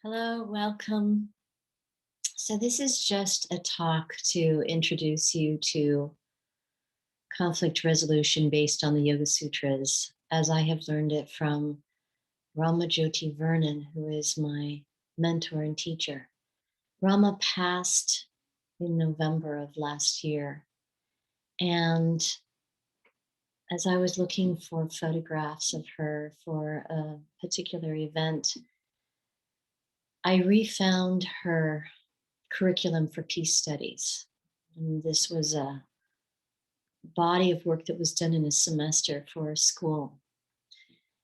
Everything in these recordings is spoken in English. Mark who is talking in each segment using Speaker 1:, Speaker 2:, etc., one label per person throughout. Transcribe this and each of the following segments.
Speaker 1: Hello, welcome. So, this is just a talk to introduce you to conflict resolution based on the Yoga Sutras, as I have learned it from Rama Jyoti Vernon, who is my mentor and teacher. Rama passed in November of last year. And as I was looking for photographs of her for a particular event, I refound her curriculum for peace studies. And this was a body of work that was done in a semester for a school.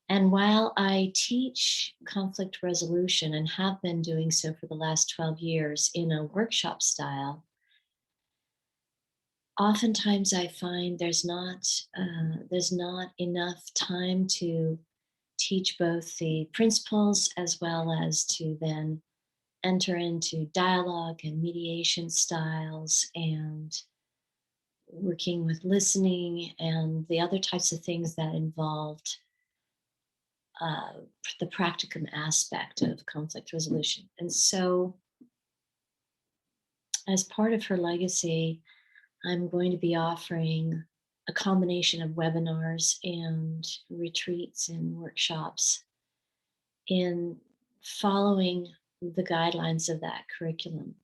Speaker 1: And while I teach conflict resolution and have been doing so for the last 12 years in a workshop style, oftentimes I find there's not enough time to teach both the principles as well as to then enter into dialogue and mediation styles and working with listening and the other types of things that involved the practicum aspect of conflict resolution. And so, as part of her legacy, I'm going to be offering a combination of webinars and retreats and workshops in following the guidelines of that curriculum.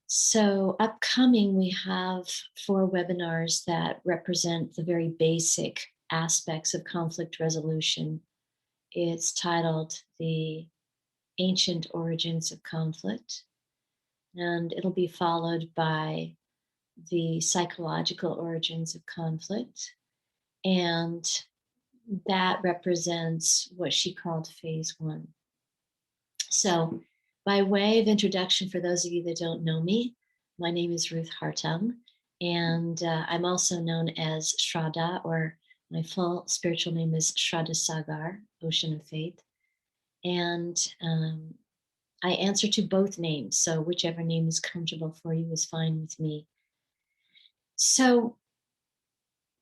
Speaker 1: So, upcoming, we have 4 webinars that represent the very basic aspects of conflict resolution. It's titled The Ancient Origins of Conflict, and it'll be followed by The Psychological Origins of Conflict. And that represents what she called phase 1. So, by way of introduction, for those of you that don't know me, my name is Ruth Hartung, and I'm also known as Shraddha, or my full spiritual name is Shraddha Sagar, Ocean of Faith. And I answer to both names, so whichever name is comfortable for you is fine with me. So,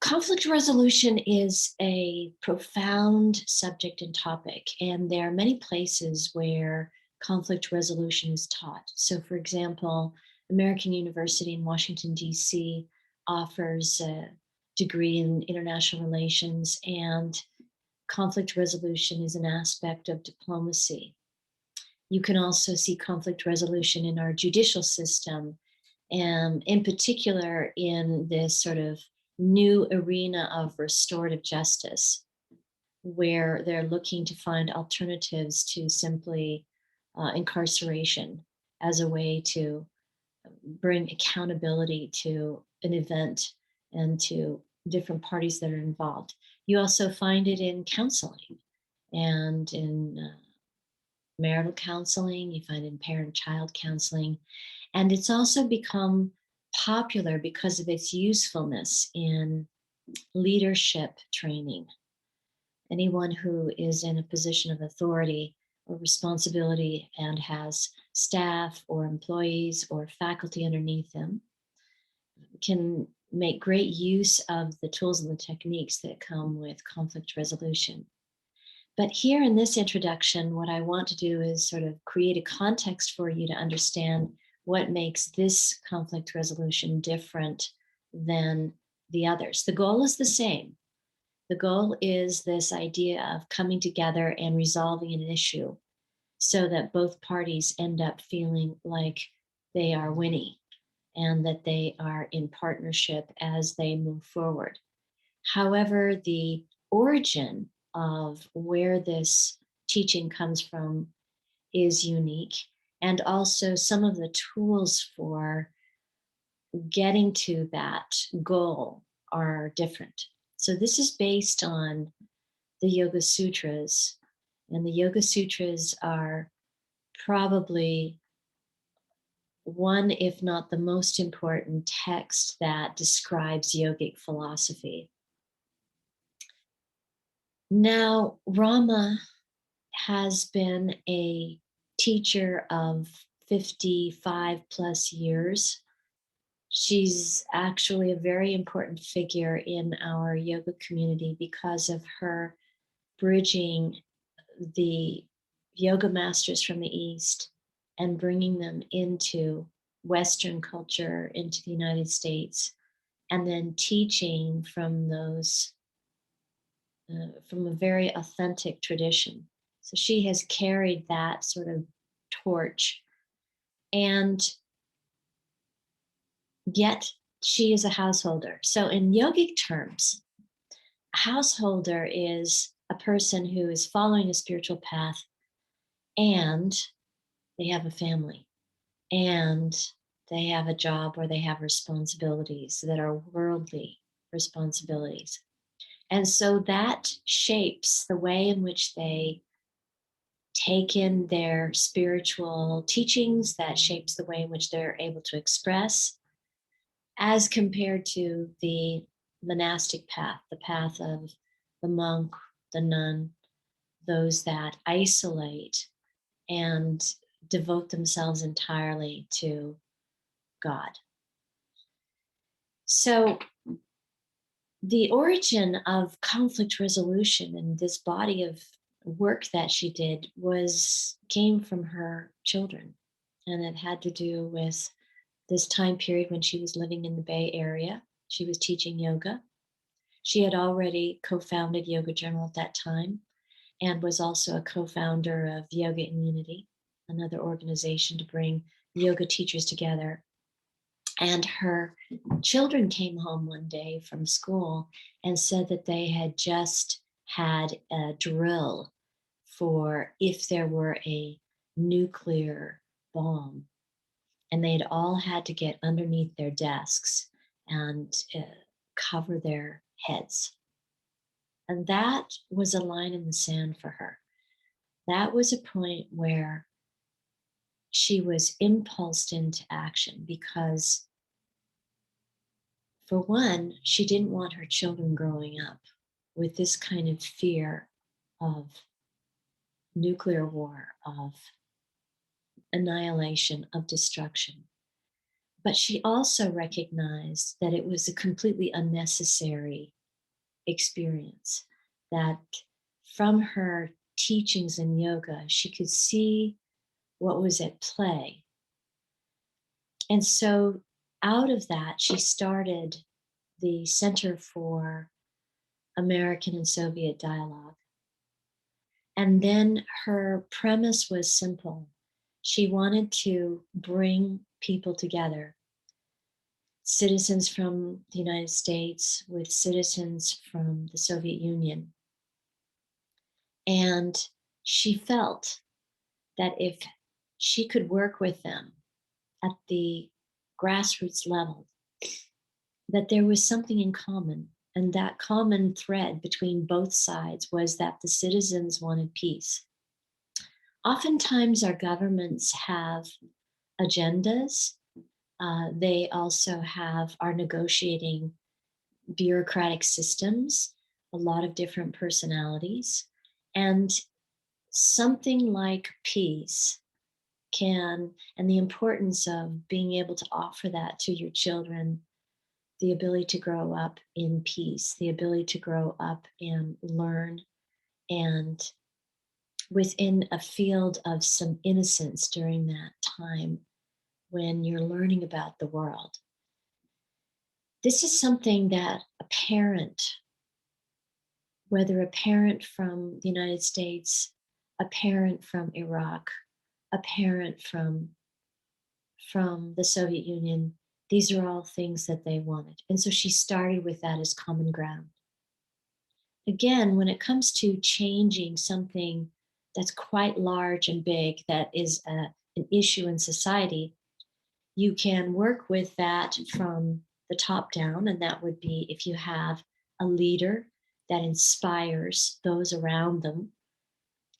Speaker 1: conflict resolution is a profound subject and topic, and there are many places where conflict resolution is taught. So, for example, American University in Washington, D.C. offers a degree in international relations, and conflict resolution is an aspect of diplomacy. You can also see conflict resolution in our judicial system, and in particular in this sort of new arena of restorative justice, where they're looking to find alternatives to simply incarceration as a way to bring accountability to an event and to different parties that are involved. You also find it in counseling and in marital counseling, you find it in parent-child counseling, and it's also become popular because of its usefulness in leadership training. Anyone who is in a position of authority or responsibility and has staff or employees or faculty underneath them can make great use of the tools and the techniques that come with conflict resolution. But here in this introduction, what I want to do is sort of create a context for you to understand what makes this conflict resolution different than the others. The goal is the same. The goal is this idea of coming together and resolving an issue so that both parties end up feeling like they are winning and that they are in partnership as they move forward. However, the origin of where this teaching comes from is unique, and also some of the tools for getting to that goal are different. So, this is based on the Yoga Sutras, and the Yoga Sutras are probably one, if not the most important text that describes yogic philosophy. Now, Rama has been a teacher of 55 plus years. She's actually a very important figure in our yoga community because of her bridging the yoga masters from the East and bringing them into Western culture, into the United States, and then teaching from those, from a very authentic tradition. So she has carried that sort of torch, and yet she is a householder. So, in yogic terms, a householder is a person who is following a spiritual path and they have a family and they have a job or they have responsibilities that are worldly responsibilities. And so that shapes the way in which they take in their spiritual teachings, that shapes the way in which they're able to express, as compared to the monastic path, the path of the monk, the nun, those that isolate and devote themselves entirely to God. So, the origin of conflict resolution and this body of work that she did was came from her children, and it had to do with this time period when she was living in the Bay Area. She was teaching yoga. She had already co-founded Yoga Journal at that time and was also a co-founder of Yoga in Unity, another organization to bring yoga teachers together. And her children came home one day from school and said that they had just had a drill for if there were a nuclear bomb. And they'd all had to get underneath their desks and cover their heads. And that was a line in the sand for her. That was a point where she was impulsed into action because, for one, she didn't want her children growing up with this kind of fear of nuclear war, of annihilation, of destruction. But she also recognized that it was a completely unnecessary experience, that from her teachings in yoga, she could see what was at play. And so out of that, she started the Center for American and Soviet Dialogue. And then her premise was simple. She wanted to bring people together, citizens from the United States with citizens from the Soviet Union. And she felt that if she could work with them at the grassroots level, that there was something in common. And that common thread between both sides was that the citizens wanted peace. Oftentimes, our governments have agendas. They also are negotiating bureaucratic systems, a lot of different personalities. And something like peace and the importance of being able to offer that to your children, the ability to grow up in peace, the ability to grow up and learn and within a field of some innocence during that time when you're learning about the world. This is something that a parent, whether a parent from the United States, a parent from Iraq, a parent from the Soviet Union, these are all things that they wanted. And so she started with that as common ground. Again, when it comes to changing something that's quite large and big, that is an issue in society, you can work with that from the top down. And that would be if you have a leader that inspires those around them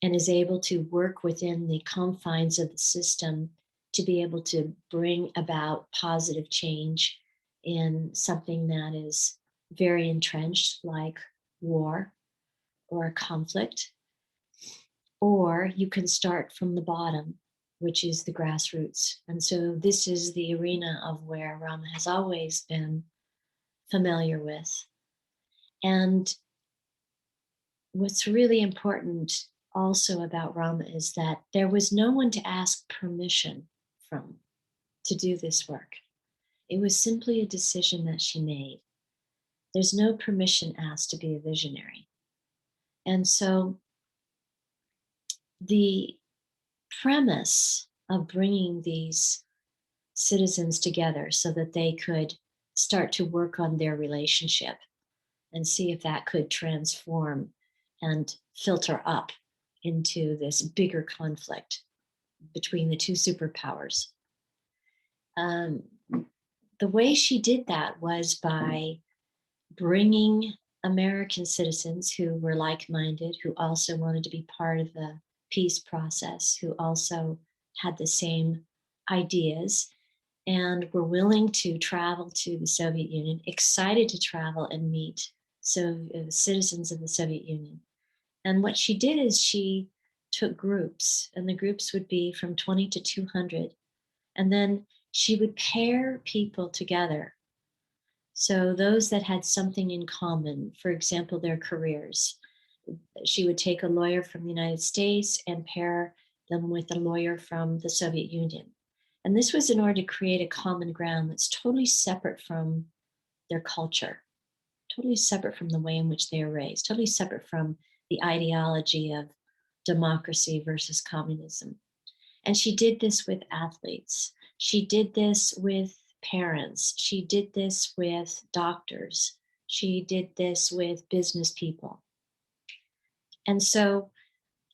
Speaker 1: and is able to work within the confines of the system to be able to bring about positive change in something that is very entrenched, like war or a conflict. Or you can start from the bottom, which is the grassroots. And so this is the arena of where Rama has always been familiar with. And what's really important also about Rama is that there was no one to ask permission from to do this work. It was simply a decision that she made. There's no permission asked to be a visionary. And so the premise of bringing these citizens together so that they could start to work on their relationship and see if that could transform and filter up into this bigger conflict between the two superpowers. Um, the way she did that was by bringing American citizens who were like minded, who also wanted to be part of the peace process, who also had the same ideas and were willing to travel to the Soviet Union, excited to travel and meet citizens of the Soviet Union. And what she did is she took groups, and the groups would be from 20 to 200. And then she would pair people together. So those that had something in common, for example, their careers, she would take a lawyer from the United States and pair them with a lawyer from the Soviet Union. And this was in order to create a common ground that's totally separate from their culture, totally separate from the way in which they are raised, totally separate from the ideology of democracy versus communism. And she did this with athletes. She did this with parents. She did this with doctors. She did this with business people. And so,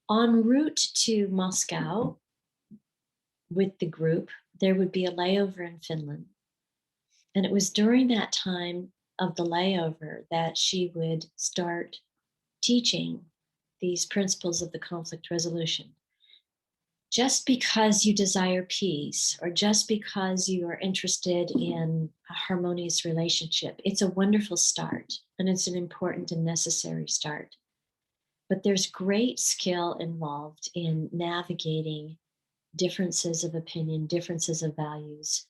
Speaker 1: en route to Moscow with the group, there would be a layover in Finland. And it was during that time of the layover that she would start teaching these principles of the conflict resolution. Just because you desire peace or just because you are interested in a harmonious relationship, it's a wonderful start and it's an important and necessary start. But there's great skill involved in navigating differences of opinion, differences of values,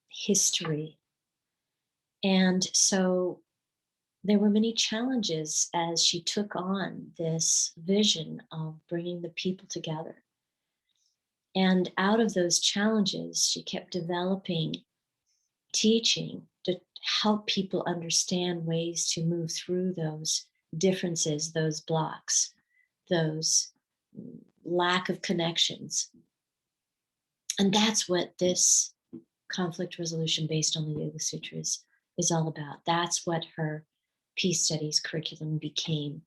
Speaker 1: history. And so there were many challenges as she took on this vision of bringing the people together. And out of those challenges, she kept developing teaching to help people understand ways to move through those differences, those blocks, those lack of connections. And that's what this conflict resolution based on the Yoga Sutras is all about. That's what her peace studies curriculum became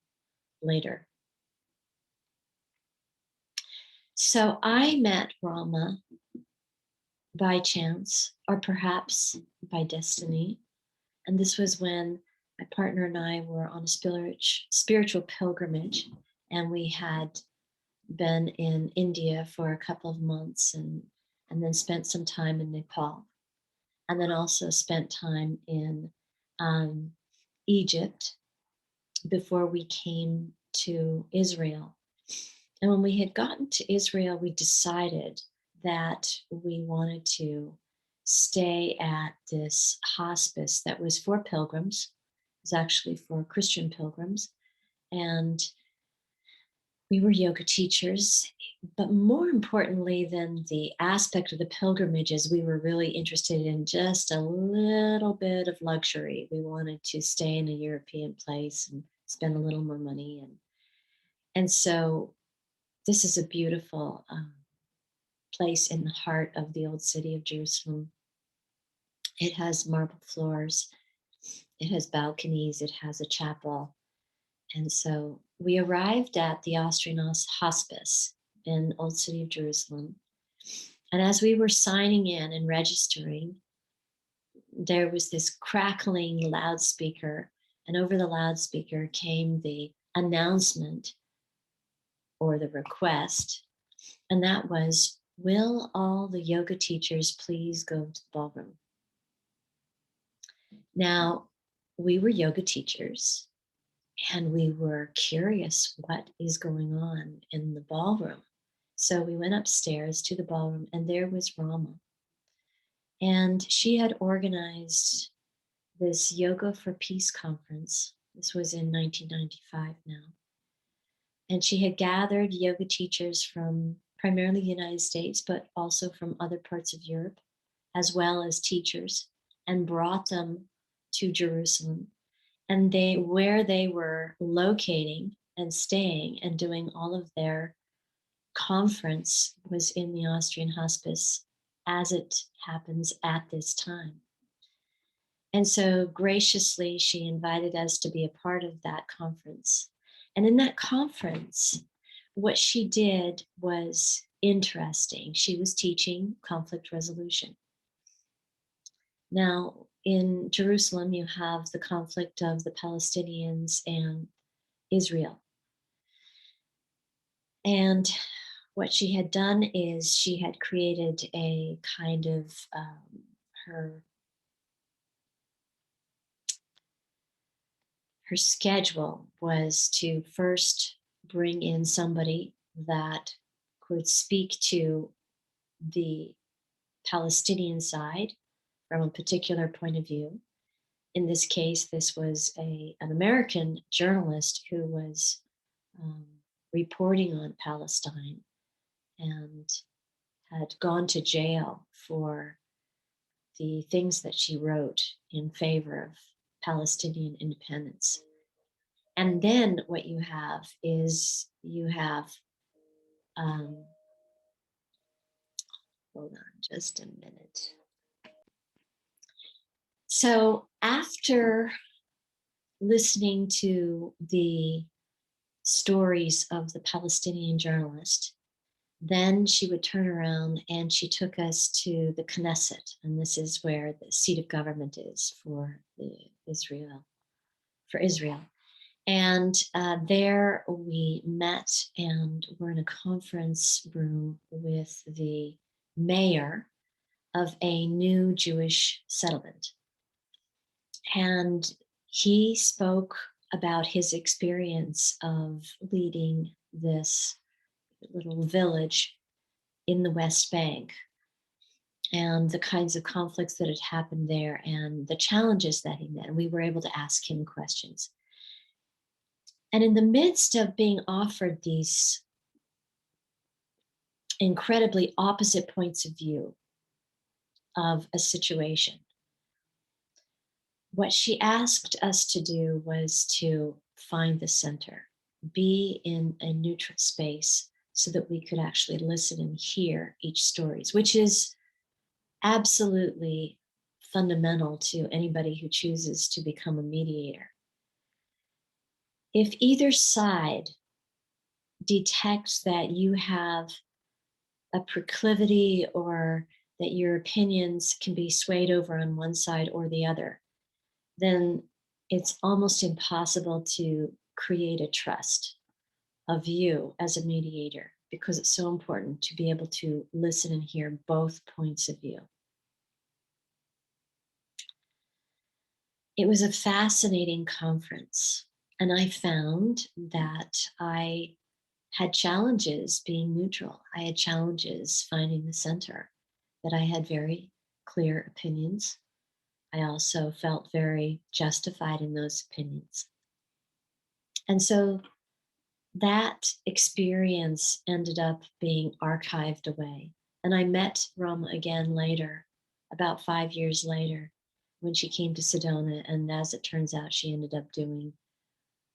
Speaker 1: later. So I met Rama by chance, or perhaps by destiny. And this was when my partner and I were on a spiritual pilgrimage, and we had been in India for a couple of months and then spent some time in Nepal, and then also spent time in Egypt before we came to Israel. And when we had gotten to Israel, we decided that we wanted to stay at this hospice that was for pilgrims. It was actually for Christian pilgrims. And we were yoga teachers. But more importantly than the aspect of the pilgrimages, we were really interested in just a little bit of luxury. We wanted to stay in a European place and spend a little more money. And so this is a beautiful place in the heart of the old city of Jerusalem. It has marble floors, it has balconies, it has a chapel. And so we arrived at the Austrian hospice in Old City of Jerusalem. And as we were signing in and registering, there was this crackling loudspeaker. And over the loudspeaker came the announcement or the request. And that was, will all the yoga teachers please go to the ballroom? Now, we were yoga teachers and we were curious what is going on in the ballroom. So we went upstairs to the ballroom and there was Rama. And she had organized this Yoga for Peace conference. This was in 1995 now. And she had gathered yoga teachers from primarily the United States, but also from other parts of Europe, as well as teachers, and brought them to Jerusalem. And where they were locating and staying and doing all of their conference was in the Austrian hospice, as it happens at this time. And so graciously, she invited us to be a part of that conference. And in that conference, what she did was interesting. She was teaching conflict resolution. Now, in Jerusalem, you have the conflict of the Palestinians and Israel. And what she had done is she had created a kind of her schedule was to first bring in somebody that could speak to the Palestinian side from a particular point of view. In this case, this was an American journalist who was um, reporting on Palestine and had gone to jail for the things that she wrote in favor of Palestinian independence. And then what you have is you have, um, hold on just a minute. So after listening to the stories of the Palestinian journalist, then she would turn around and she took us to the Knesset, and this is where the seat of government is for Israel. And there we met and were in a conference room with the mayor of a new Jewish settlement. And he spoke about his experience of leading this little village in the West Bank and the kinds of conflicts that had happened there and the challenges that he met. And we were able to ask him questions. And in the midst of being offered these incredibly opposite points of view of a situation, what she asked us to do was to find the center, be in a neutral space so that we could actually listen and hear each stories, which is absolutely fundamental to anybody who chooses to become a mediator. If either side detects that you have a proclivity or that your opinions can be swayed over on one side or the other, then it's almost impossible to create a trust of you as a mediator because it's so important to be able to listen and hear both points of view. It was a fascinating conference, and I found that I had challenges being neutral. I had challenges finding the center, that I had very clear opinions. I also felt very justified in those opinions. And so that experience ended up being archived away. And I met Rama again later, about 5 years later, when she came to Sedona. And as it turns out, she ended up doing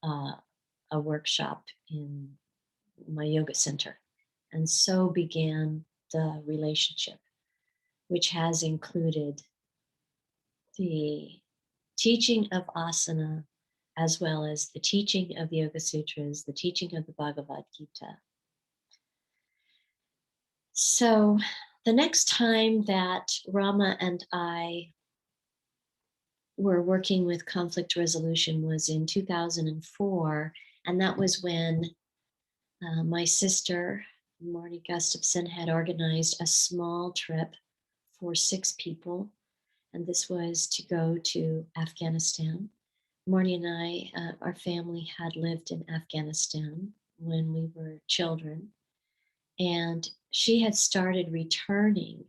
Speaker 1: a workshop in my yoga center. And so began the relationship, which has included the teaching of asana, as well as the teaching of Yoga Sutras, the teaching of the Bhagavad Gita. So the next time that Rama and I were working with conflict resolution was in 2004. And that was when my sister, Marty Gustafson, had organized a small trip for 6 people. And this was to go to Afghanistan. Marty and I, our family had lived in Afghanistan when we were children. And she had started returning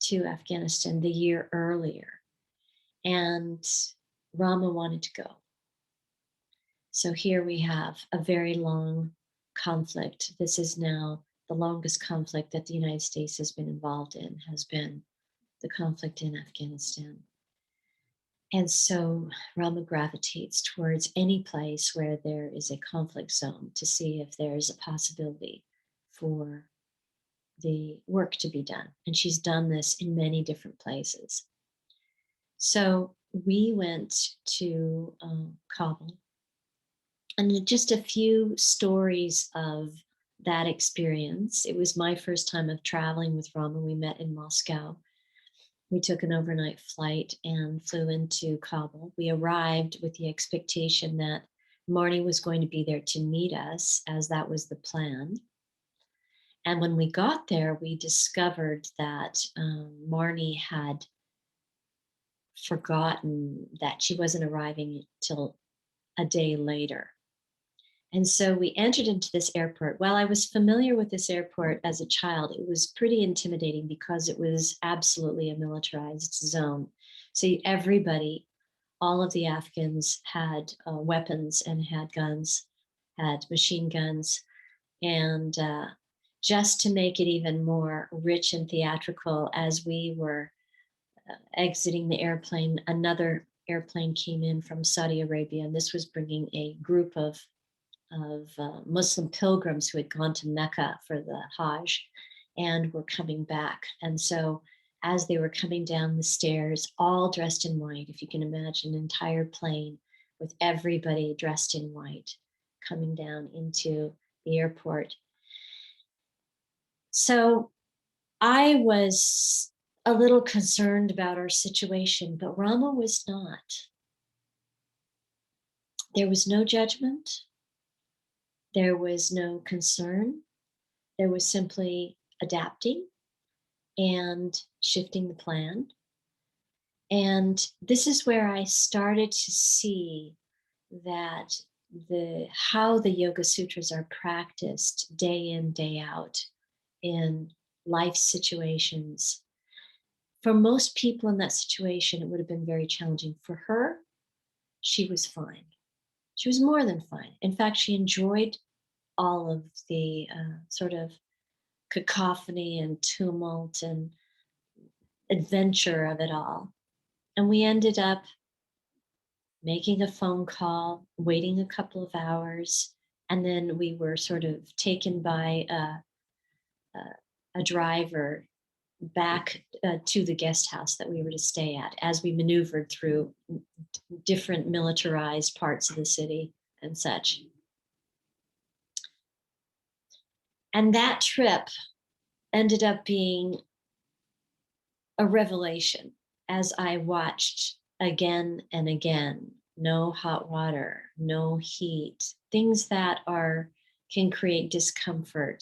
Speaker 1: to Afghanistan the year earlier. And Rama wanted to go. So here we have a very long conflict. This is now the longest conflict that the United States has been involved in, has been the conflict in Afghanistan. And so Rama gravitates towards any place where there is a conflict zone to see if there's a possibility for the work to be done. And she's done this in many different places. So we went to Kabul, and just a few stories of that experience. It was my first time of traveling with Rama. We met in Moscow. We took an overnight flight and flew into Kabul. We arrived with the expectation that Marnie was going to be there to meet us, as that was the plan. And when we got there, we discovered that Marnie had forgotten that she wasn't arriving till a day later. And so we entered into this airport. While I was familiar with this airport as a child, it was pretty intimidating because it was absolutely a militarized zone. So everybody, all of the Afghans had weapons and had guns, had machine guns. And just to make it even more rich and theatrical, as we were exiting the airplane, another airplane came in from Saudi Arabia, and this was bringing a group of Muslim pilgrims who had gone to Mecca for the Hajj and were coming back. And so as they were coming down the stairs, all dressed in white, if you can imagine an entire plane with everybody dressed in white coming down into the airport. So I was a little concerned about our situation, but Rama was not. There was no judgment. There was no concern. There was simply adapting and shifting the plan. And this is where I started to see that how the Yoga Sutras are practiced day in, day out in life situations. For most people in that situation, it would have been very challenging. For her, she was fine. She was more than fine. In fact, she enjoyed all of the sort of cacophony and tumult and adventure of it all. And we ended up making a phone call, waiting a couple of hours, and then we were sort of taken by a driver back to the guest house that we were to stay at as we maneuvered through different militarized parts of the city and such. And that trip ended up being a revelation as I watched again and again. No hot water, no heat, things that can create discomfort,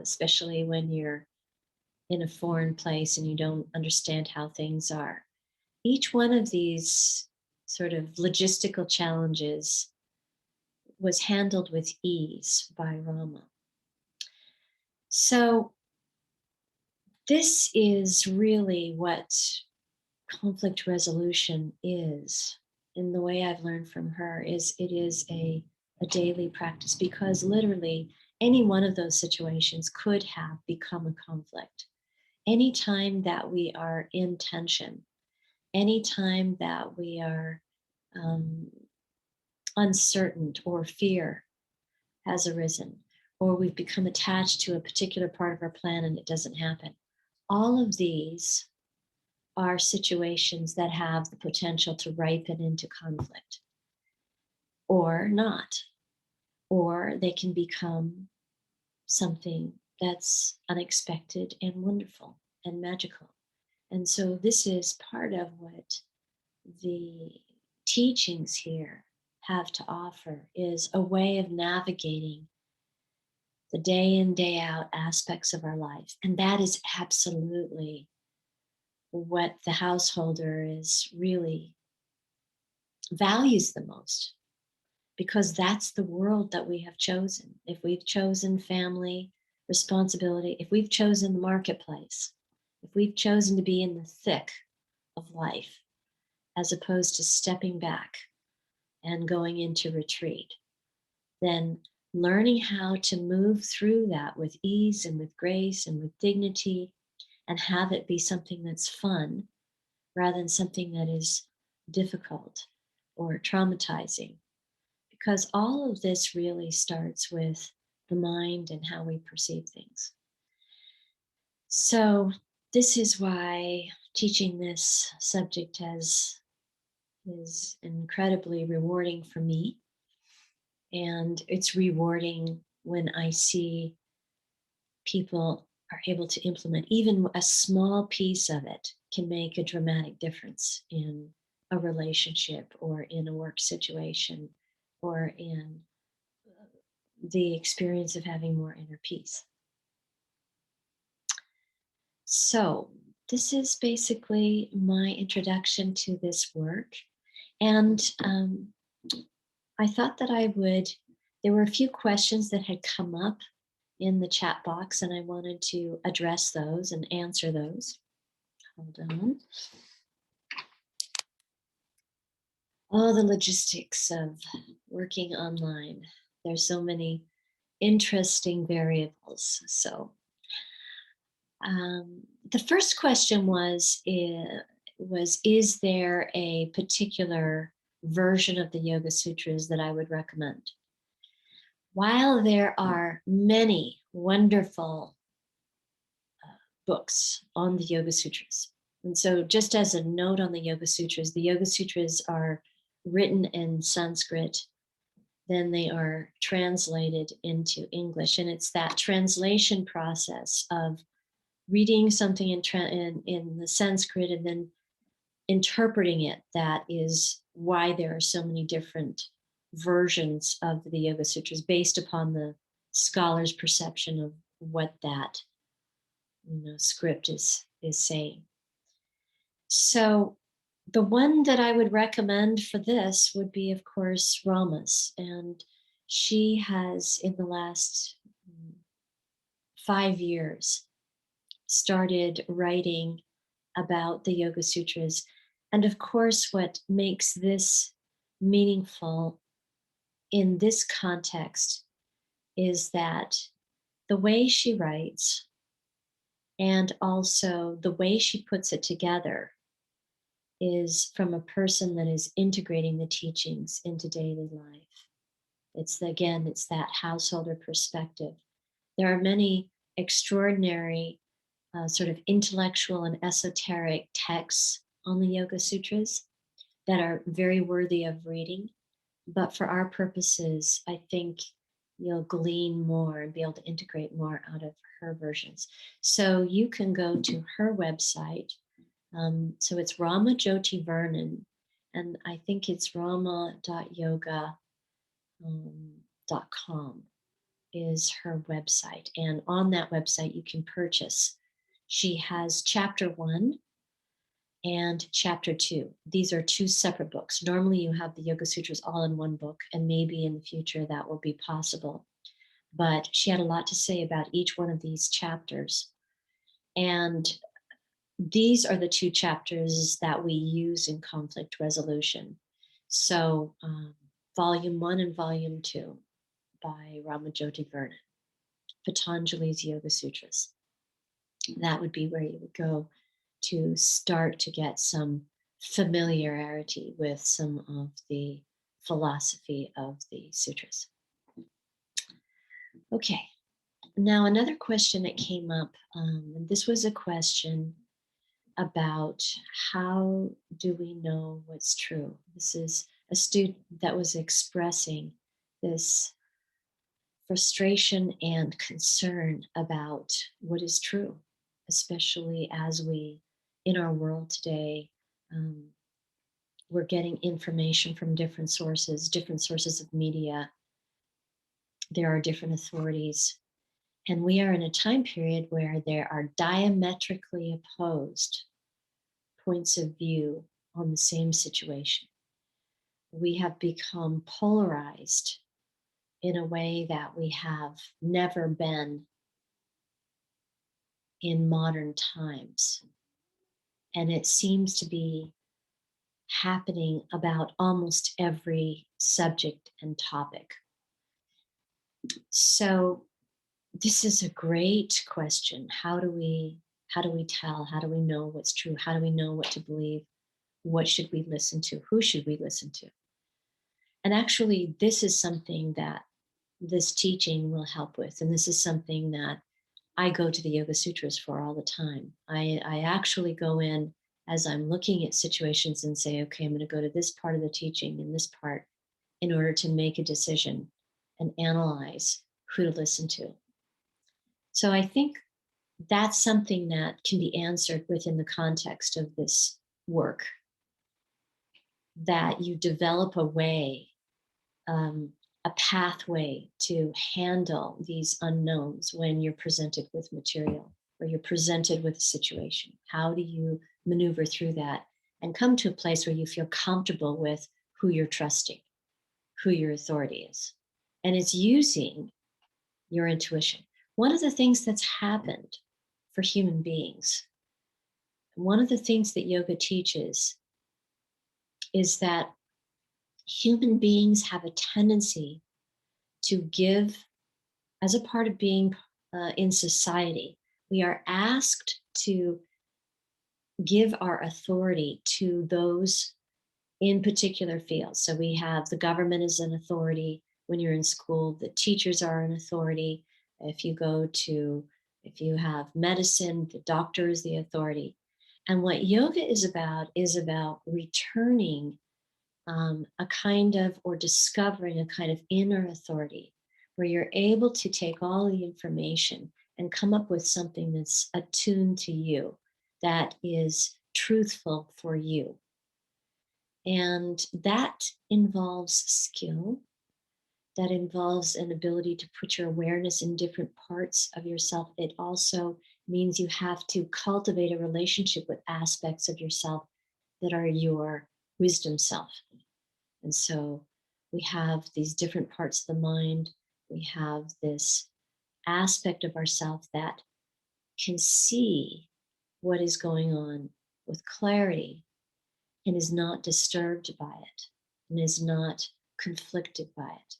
Speaker 1: especially when you're in a foreign place and you don't understand how things are. Each one of these sort of logistical challenges was handled with ease by Rama. So this is really what conflict resolution is. In the way I've learned from her, is it is a daily practice, because literally any one of those situations could have become a conflict. Anytime that we are in tension, anytime that we are uncertain, or fear has arisen, or we've become attached to a particular part of our plan and it doesn't happen, all of these are situations that have the potential to ripen into conflict, or not, or they can become something that's unexpected and wonderful and magical. And so this is part of what the teachings here have to offer, is a way of navigating the day in, day out aspects of our life. And that is absolutely what the householder is really values the most, because that's the world that we have chosen. If we've chosen family responsibility, if we've chosen the marketplace, if we've chosen to be in the thick of life, as opposed to stepping back and going into retreat, then learning how to move through that with ease and with grace and with dignity and have it be something that's fun rather than something that is difficult or traumatizing. Because all of this really starts with the mind and how we perceive things. So, this is why teaching this subject is incredibly rewarding for me. And it's rewarding when I see people are able to implement even a small piece of it can make a dramatic difference in a relationship or in a work situation or in the experience of having more inner peace. So, this is basically my introduction to this work. And I thought that there were a few questions that had come up in the chat box, and I wanted to address those and answer those. Hold on. All the logistics of working online. There's so many interesting variables. So, the first question was is there a particular version of the Yoga Sutras that I would recommend? While there are many wonderful books on the Yoga Sutras, and so just as a note on the Yoga Sutras are written in Sanskrit, then they are translated into English, and it's that translation process of reading something in the Sanskrit and then interpreting it that is why there are so many different versions of the Yoga Sutras based upon the scholar's perception of what that script is saying. So the one that I would recommend for this would be, of course, Rama's, and she has in the last 5 years started writing about the Yoga Sutras. And of course, what makes this meaningful in this context is that the way she writes and also the way she puts it together is from a person that is integrating the teachings into daily life. It's that householder perspective. There are many extraordinary sort of intellectual and esoteric texts on the Yoga Sutras that are very worthy of reading. But for our purposes, I think you'll glean more and be able to integrate more out of her versions. So you can go to her website. So it's Rama Jyoti Vernon, and I think it's rama.yoga.com is her website. And on that website, you can purchase. She has chapter 1 and chapter 2. These are two separate books. Normally, you have the Yoga Sutras all in one book, and maybe in the future that will be possible. But she had a lot to say about each one of these chapters. And these are the two chapters that we use in conflict resolution. So, Volume 1 and Volume 2 by Rama Jyoti Vernon, Patanjali's Yoga Sutras. That would be where you would go to start to get some familiarity with some of the philosophy of the sutras. Okay, now another question that came up, this was a question about how do we know what's true? This is a student that was expressing this frustration and concern about what is true, especially as in our world today, um, we're getting information from different sources of media. There are different authorities. And we are in a time period where there are diametrically opposed points of view on the same situation. We have become polarized in a way that we have never been in modern times. And it seems to be happening about almost every subject and topic. So this is a great question. How do we tell? How do we know what's true? How do we know what to believe? What should we listen to? Who should we listen to? And actually, this is something that this teaching will help with. And this is something that I go to the Yoga Sutras for all the time. I actually go in as I'm looking at situations and say, okay, I'm going to go to this part of the teaching and this part in order to make a decision and analyze who to listen to. So I think that's something that can be answered within the context of this work, that you develop a way, a pathway to handle these unknowns when you're presented with material or you're presented with a situation. How do you maneuver through that and come to a place where you feel comfortable with who you're trusting, who your authority is? And it's using your intuition. One of the things that's happened for human beings, one of the things that yoga teaches is that human beings have a tendency to give as a part of being in society. We are asked to give our authority to those in particular fields. So we have the government as an authority. When you're in school, the teachers are an authority. If you go to, if you have medicine, the doctor is the authority. And what yoga is about returning a kind of, or discovering a kind of inner authority where you're able to take all the information and come up with something that's attuned to you, that is truthful for you. And that involves skill, that involves an ability to put your awareness in different parts of yourself. It also means you have to cultivate a relationship with aspects of yourself that are your wisdom self. And so we have these different parts of the mind. We have this aspect of ourself that can see what is going on with clarity and is not disturbed by it and is not conflicted by it.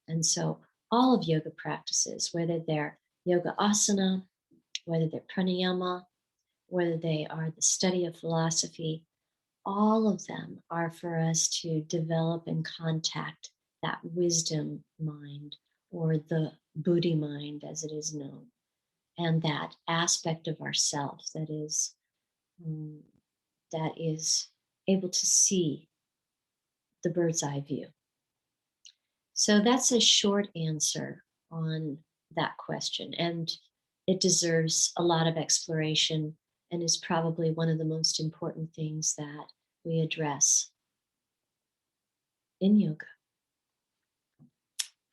Speaker 1: And so all of yoga practices, whether they're yoga asana, whether they're pranayama, whether they are the study of philosophy, all of them are for us to develop and contact that wisdom mind, or the Buddhi mind as it is known, and that aspect of ourself um, that is able to see the bird's eye view. So that's a short answer on that question, and it deserves a lot of exploration and is probably one of the most important things that we address in yoga.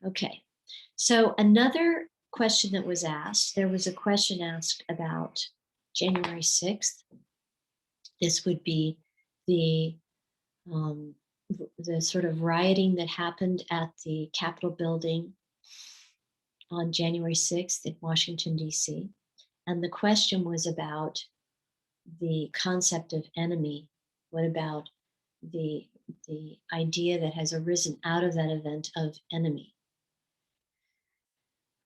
Speaker 1: Okay. So another question that was asked, there was a question asked about January 6th. This would be the um, the sort of rioting that happened at the Capitol building on January 6th in Washington, D.C. And the question was about the concept of enemy. What about the idea that has arisen out of that event of enemy?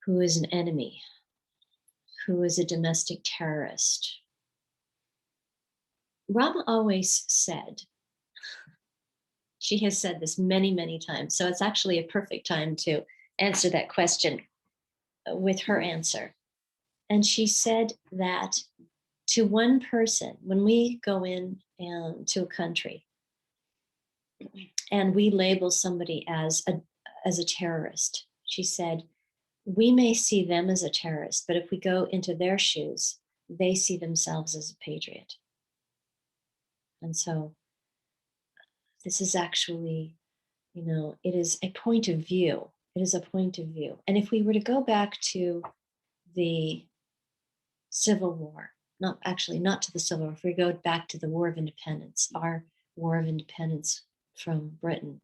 Speaker 1: Who is an enemy? Who is a domestic terrorist? Rama always said, she has said this many, many times, so it's actually a perfect time to answer that question with her answer. And she said that to one person, when we go in to a country and we label somebody as a terrorist, she said, we may see them as a terrorist, but if we go into their shoes, they see themselves as a patriot. And so this is actually, it is a point of view. It is a point of view. And if we were to go back to the Civil War, not to the Civil War, if we go back to the War of Independence, our War of Independence from Britain,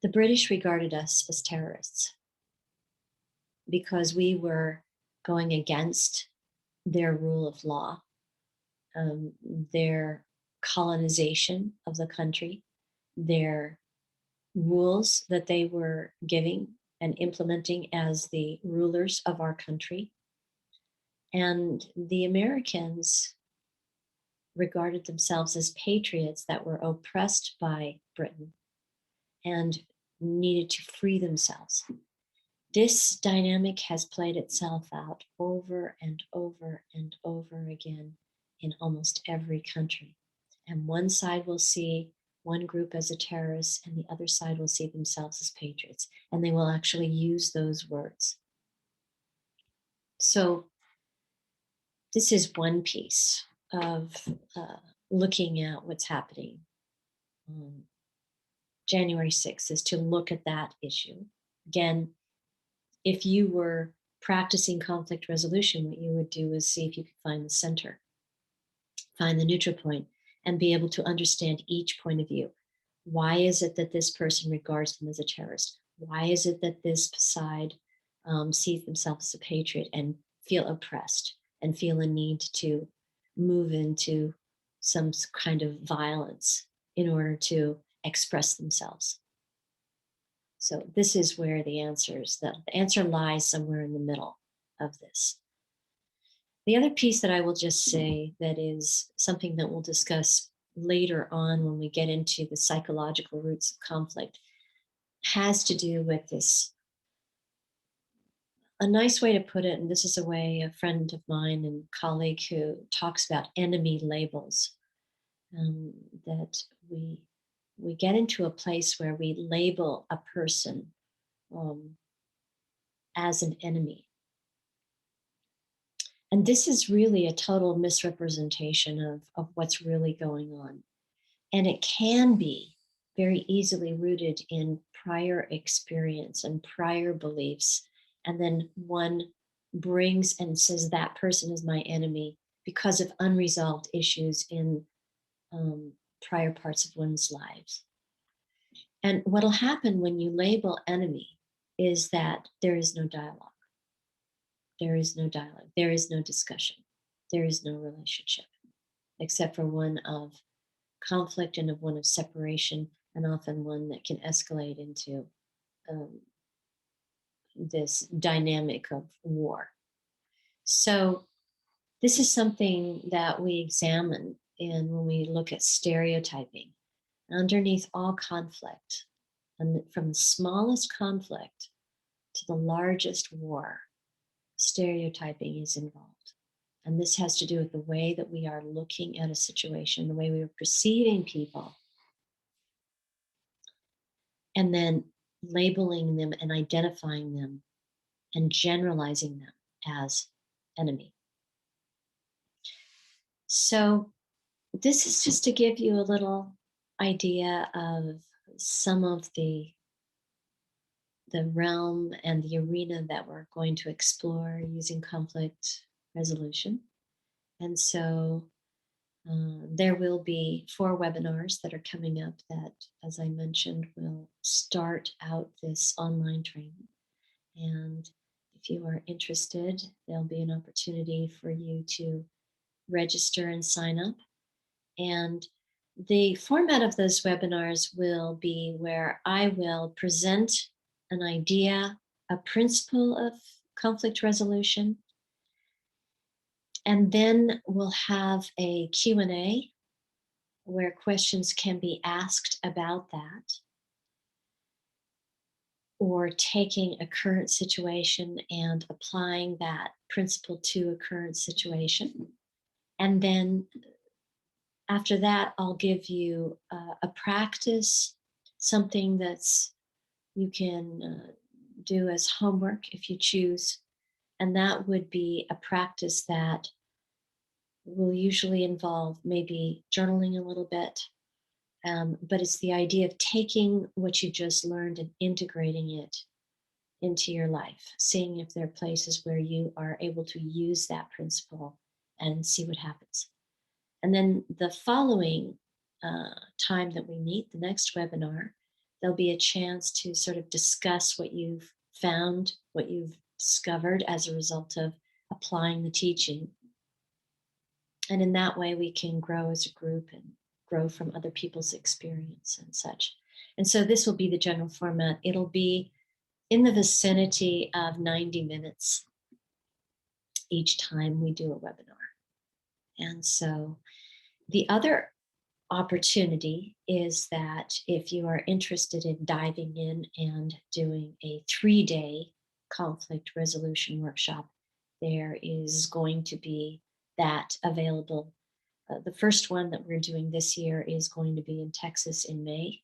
Speaker 1: the British regarded us as terrorists because we were going against their rule of law, their colonization of the country, their rules that they were giving and implementing as the rulers of our country. And the Americans regarded themselves as patriots that were oppressed by Britain and needed to free themselves. This dynamic has played itself out over and over and over again in almost every country. And one side will see one group as a terrorist, and the other side will see themselves as patriots. And they will actually use those words. So, this is one piece of looking at what's happening on January 6th, is to look at that issue. Again, if you were practicing conflict resolution, what you would do is see if you could find the center, find the neutral point, and be able to understand each point of view. Why is it that this person regards them as a terrorist? Why is it that this side sees themselves as a patriot and feel oppressed and feel a need to move into some kind of violence in order to express themselves? So this is where the answer lies somewhere in the middle of this. The other piece that I will just say that is something that we'll discuss later on when we get into the psychological roots of conflict has to do with this. A nice way to put it, and this is a way a friend of mine and colleague who talks about enemy labels, that we get into a place where we label a person as an enemy. And this is really a total misrepresentation of what's really going on. And it can be very easily rooted in prior experience and prior beliefs. And then one brings and says that person is my enemy because of unresolved issues in prior parts of one's lives. And what'll happen when you label enemy is that there is no dialogue. There is no dialogue. There is no discussion. There is no relationship, except for one of conflict and of one of separation, and often one that can escalate into this dynamic of war. So this is something that we examine in when we look at stereotyping. Underneath all conflict, and from the smallest conflict to the largest war, stereotyping is involved. And this has to do with the way that we are looking at a situation, the way we are perceiving people, and then labeling them and identifying them and generalizing them as enemy. So this is just to give you a little idea of some of the realm and the arena that we're going to explore using conflict resolution. And so there will be 4 webinars that are coming up that, as I mentioned, will start out this online training. And if you are interested, there'll be an opportunity for you to register and sign up. And the format of those webinars will be where I will present an idea, a principle of conflict resolution, and then we'll have a Q&A where questions can be asked about that, or taking a current situation and applying that principle to a current situation. And then after that, I'll give you a practice, something that's you can do as homework if you choose. And that would be a practice that will usually involve maybe journaling a little bit. But it's the idea of taking what you just learned and integrating it into your life, seeing if there are places where you are able to use that principle and see what happens. And then the following time that we meet, the next webinar, there'll be a chance to sort of discuss what you've found, what you've discovered as a result of applying the teaching. And in that way, we can grow as a group and grow from other people's experience and such. And so this will be the general format. It'll be in the vicinity of 90 minutes each time we do a webinar. And so the other opportunity is that if you are interested in diving in and doing a 3-day conflict resolution workshop, there is going to be that available. The first one that we're doing this year is going to be in Texas in May,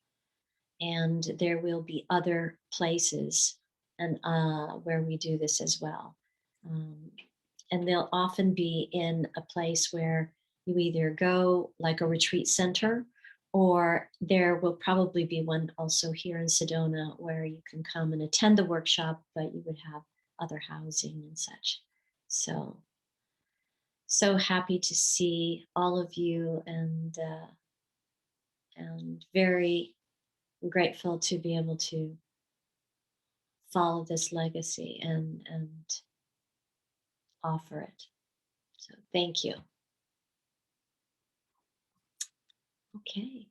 Speaker 1: and there will be other places and where we do this as well. Um, and they'll often be in a place where you either go like a retreat center, or there will probably be one also here in Sedona where you can come and attend the workshop, but you would have other housing and such. So, so happy to see all of you, and very grateful to be able to follow this legacy and offer it. So thank you. Okay.